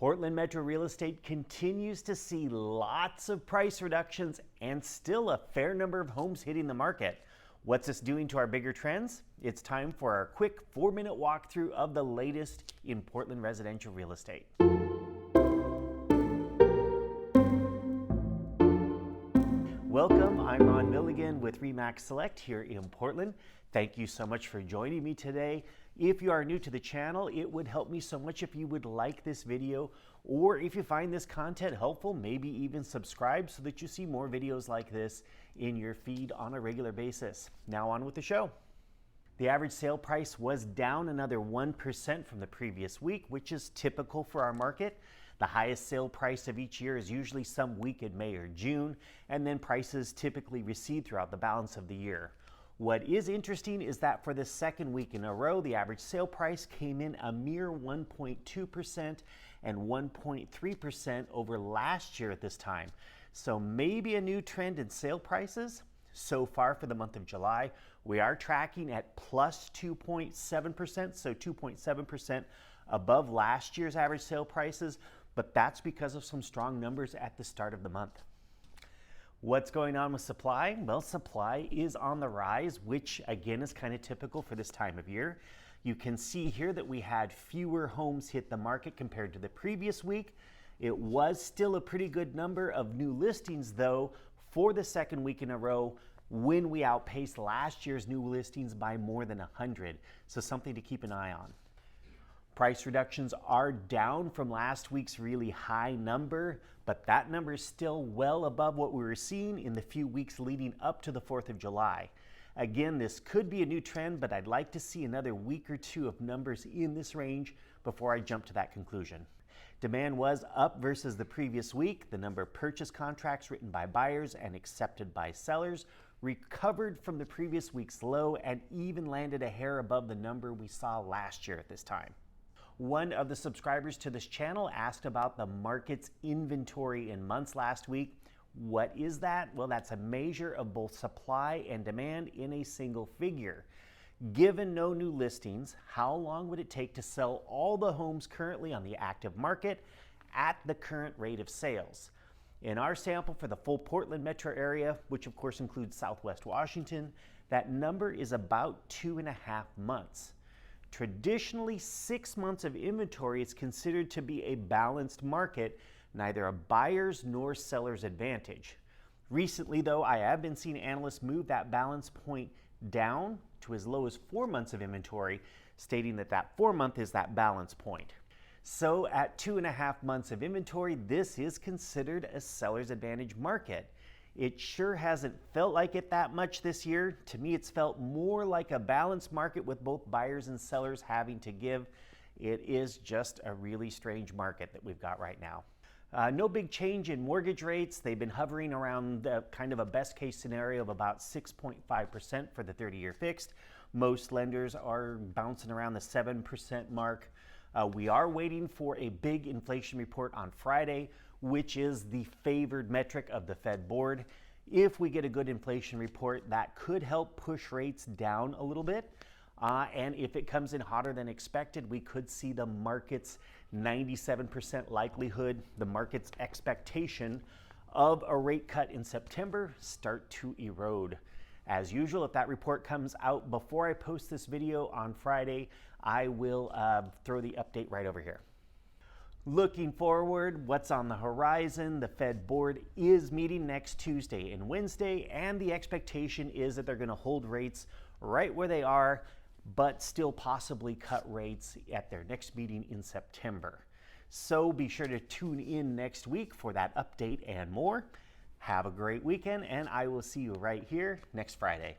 Portland Metro real estate continues to see lots of price reductions and still a fair number of homes hitting the market. What's this doing to our bigger trends? It's time for our quick 4-minute walkthrough of the latest in Portland residential real estate. Welcome, I'm RonMilligan with RE/MAX Select here in Portland. Thank you so much for joining me today. If you are new to the channel, it would help me so much if you would like this video, or if you find this content helpful, maybe even subscribe so that you see more videos like this in your feed on a regular basis. Now on with the show. The average sale price was down another 1% from the previous week, which is typical for our market. The highest sale price of each year is usually some week in May or June, and then prices typically recede throughout the balance of the year. What is interesting is that for the second week in a row, the average sale price came in a mere 1.2% and 1.3% over last year at this time. So maybe a new trend in sale prices. So far for the month of July, we are tracking at plus 2.7%, so 2.7% above last year's average sale prices, but that's because of some strong numbers at the start of the month. What's going on with supply? Well, supply is on the rise, which again is kind of typical for this time of year. You can see here that we had fewer homes hit the market compared to the previous week. It was still a pretty good number of new listings though for the second week in a row when we outpaced last year's new listings by more than 100. So something to keep an eye on. Price reductions are down from last week's really high number, but that number is still well above what we were seeing in the few weeks leading up to the 4th of July. Again, this could be a new trend, but I'd like to see another week or two of numbers in this range before I jump to that conclusion. Demand was up versus the previous week. The number of purchase contracts written by buyers and accepted by sellers recovered from the previous week's low and even landed a hair above the number we saw last year at this time. One of the subscribers to this channel asked about the market's inventory in months last week. What is that? Well, that's a measure of both supply and demand in a single figure. Given no new listings, how long would it take to sell all the homes currently on the active market at the current rate of sales? In our sample for the full Portland metro area, which of course includes Southwest Washington, that number is about 2.5 months. Traditionally, 6 months of inventory is considered to be a balanced market, neither a buyer's nor seller's advantage. Recently, though, I have been seeing analysts move that balance point down to as low as 4 months of inventory, stating that that 4 month is that balance point. So at 2.5 months of inventory, this is considered a seller's advantage market. It sure hasn't felt like it that much this year. To me, it's felt more like a balanced market with both buyers and sellers having to give. It is just a really strange market that we've got right now. No big change in mortgage rates. They've been hovering around kind of a best case scenario of about 6.5% for the 30-year fixed. Most lenders are bouncing around the 7% mark. We are waiting for a big inflation report on Friday, which is the favored metric of the Fed board. If we get a good inflation report, that could help push rates down a little bit. And if it comes in hotter than expected, we could see the market's 97% likelihood, the market's expectation of a rate cut in September start to erode. As usual, if that report comes out before I post this video on Friday, I will throw the update right over here. Looking forward, what's on the horizon? The Fed board is meeting next Tuesday and Wednesday, and the expectation is that they're going to hold rates right where they are, but still possibly cut rates at their next meeting in September. So be sure to tune in next week for that update and more. Have a great weekend, and I will see you right here next Friday.